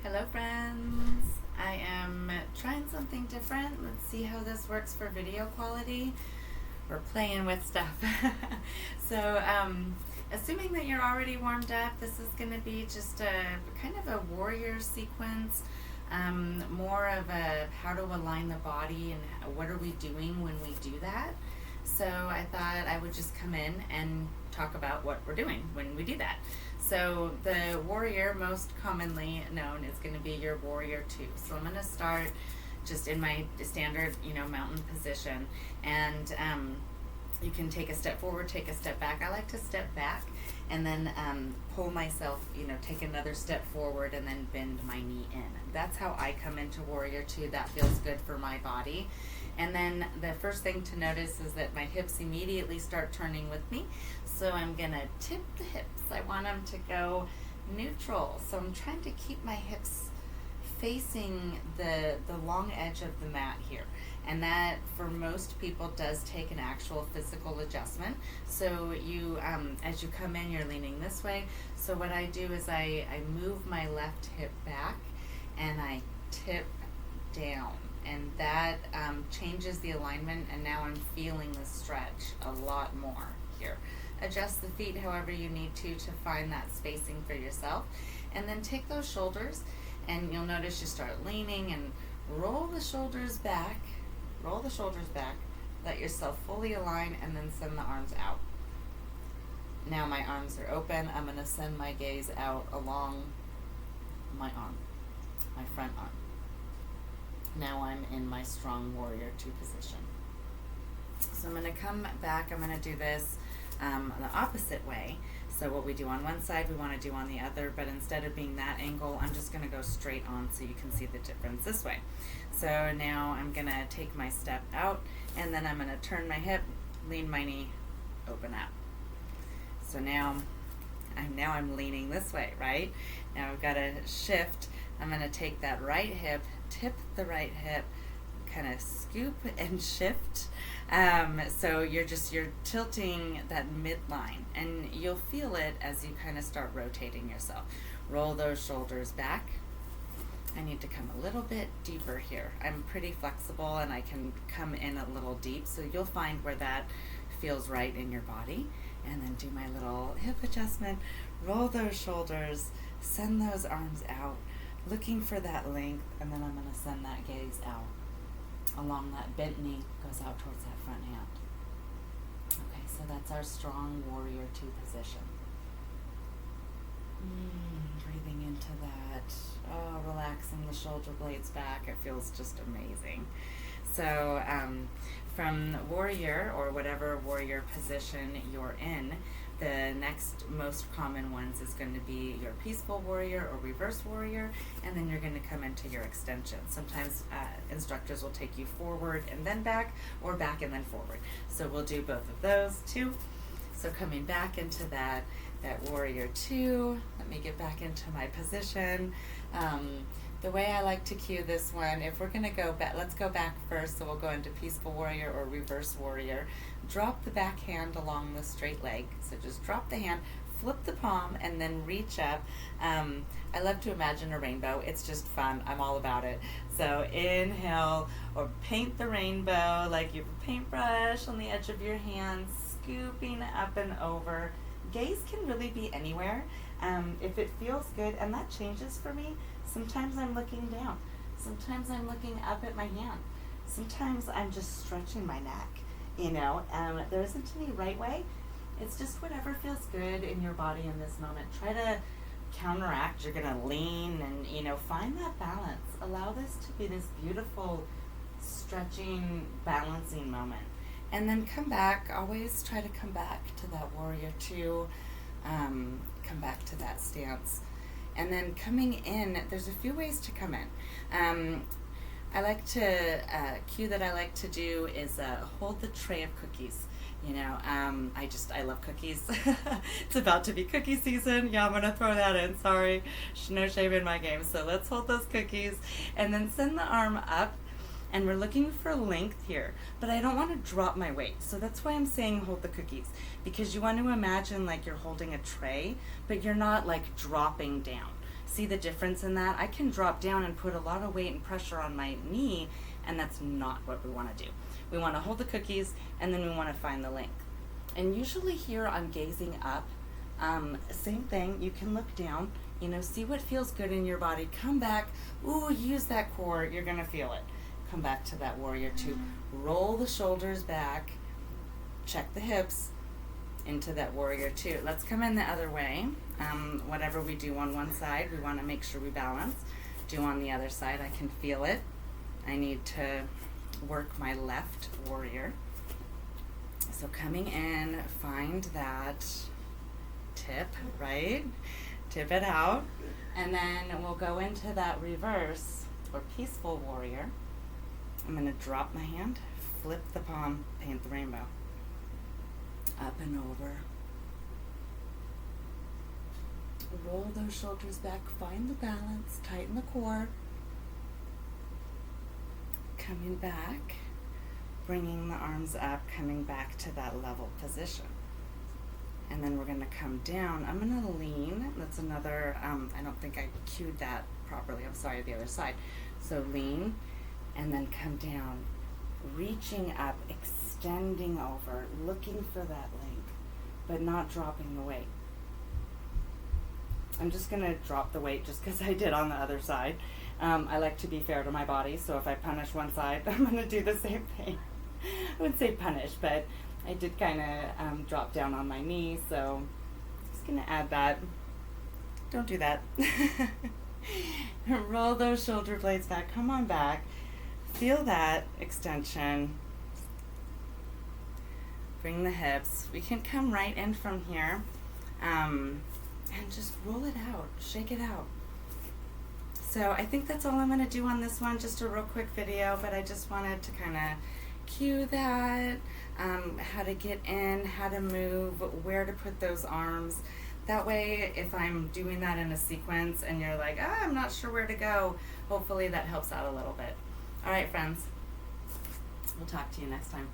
Hello friends! I am trying something different. Let's see how this works for video quality. We're playing with stuff. So, assuming that you're already warmed up, this is going to be just a kind of a warrior sequence, more of a how to align the body and what are we doing when we do that. So I thought I would just come in and talk about what we're doing when we do that. So the warrior, most commonly known, is going to be your warrior two. So I'm going to start just in my standard, mountain position, and you can take a step forward, take a step back. I like to step back and then pull myself, take another step forward and then bend my knee in. That's how I come into warrior two. That feels good for my body. And then the first thing to notice is that my hips immediately start turning with me. So I'm going to tip the hips. I want them to go neutral. So I'm trying to keep my hips facing the long edge of the mat here. And that, for most people, does take an actual physical adjustment. So you, as you come in, you're leaning this way. So what I do is I move my left hip back and I tip down. And that changes the alignment, and now I'm feeling the stretch a lot more here. Adjust the feet however you need to find that spacing for yourself. And then take those shoulders, and you'll notice you start leaning and roll the shoulders back, let yourself fully align, and then send the arms out. Now my arms are open. I'm going to send my gaze out along my arm, my front arm. Now I'm in my strong warrior two position. So I'm going to come back. I'm going to do this the opposite way. So what we do on one side, we want to do on the other, but instead of being that angle, I'm just going to go straight on so you can see the difference this way. So now I'm going to take my step out, and then I'm going to turn my hip, lean my knee, open up. So now I'm leaning this way, right? Now I've got to shift. I'm going to take that right hip, tip the right hip, kind of scoop and shift. So you're tilting that midline, and you'll feel it as you kind of start rotating yourself. Roll those shoulders back. I need to come a little bit deeper here. I'm pretty flexible and I can come in a little deep, so you'll find where that feels right in your body. And then do my little hip adjustment, roll those shoulders, send those arms out, looking for that length, and then I'm going to send that gaze out along that bent knee, goes out towards that front hand. Okay, so that's our strong warrior two position. Breathing into that. Oh, relaxing the shoulder blades back. It feels just amazing. So from warrior, or whatever warrior position you're in, the next most common ones is going to be your peaceful warrior or reverse warrior, and then you're going to come into your extension. Sometimes instructors will take you forward and then back, or back and then forward. So we'll do both of those too. So coming back into that warrior two, let me get back into my position. The way I like to cue this one, if we're going to go back, let's go back first. So we'll go into peaceful warrior or reverse warrior. Drop the back hand along the straight leg. So just drop the hand, flip the palm, and then reach up. I love to imagine a rainbow. It's just fun. I'm all about it. So inhale, or paint the rainbow like you have a paintbrush on the edge of your hand, scooping up and over. Gaze can really be anywhere. If it feels good, and that changes for me. Sometimes I'm looking down. Sometimes I'm looking up at my hand. Sometimes I'm just stretching my neck. There isn't any right way. It's just whatever feels good in your body in this moment. Try to counteract. You're going to lean and, find that balance. Allow this to be this beautiful stretching, balancing moment. And then come back. Always try to come back to that warrior two. Come back to that stance. And then coming in, there's a few ways to come in. I like to, cue that I like to do is hold the tray of cookies. I love cookies. It's about to be cookie season. Yeah, I'm going to throw that in. Sorry. No shame in my game. So let's hold those cookies and then send the arm up. And we're looking for length here, but I don't want to drop my weight. So that's why I'm saying hold the cookies, because you want to imagine like you're holding a tray, but you're not like dropping down. See the difference in that? I can drop down and put a lot of weight and pressure on my knee, and that's not what we want to do. We want to hold the cookies, and then we want to find the length. And usually here I'm gazing up. Same thing, you can look down, see what feels good in your body. Come back, ooh, use that core, you're gonna feel it. Come back to that warrior two. Roll the shoulders back, check the hips into that warrior two. Let's come in the other way. Whatever we do on one side, we wanna make sure we balance. Do on the other side, I can feel it. I need to work my left warrior. So coming in, find that tip, right? Tip it out. And then we'll go into that reverse or peaceful warrior. I'm going to drop my hand, flip the palm, paint the rainbow. Up and over. Roll those shoulders back, find the balance, tighten the core. Coming back, bringing the arms up, coming back to that level position. And then we're going to come down. I'm going to lean. That's another, I don't think I cued that properly. I'm sorry, the other side. So lean and then come down, reaching up, extending over, looking for that length, but not dropping the weight. I'm just going to drop the weight just because I did on the other side. I like to be fair to my body, so if I punish one side, I'm going to do the same thing. I wouldn't say punish, but I did kind of drop down on my knee, so I'm just going to add that. Don't do that. Roll those shoulder blades back. Come on back. Feel that extension. Bring the hips. We can come right in from here and just roll it out. Shake it out. So I think that's all I'm going to do on this one. Just a real quick video, but I just wanted to kind of cue that, how to get in, how to move, where to put those arms. That way, if I'm doing that in a sequence and you're like, I'm not sure where to go, hopefully that helps out a little bit. All right, friends. We'll talk to you next time.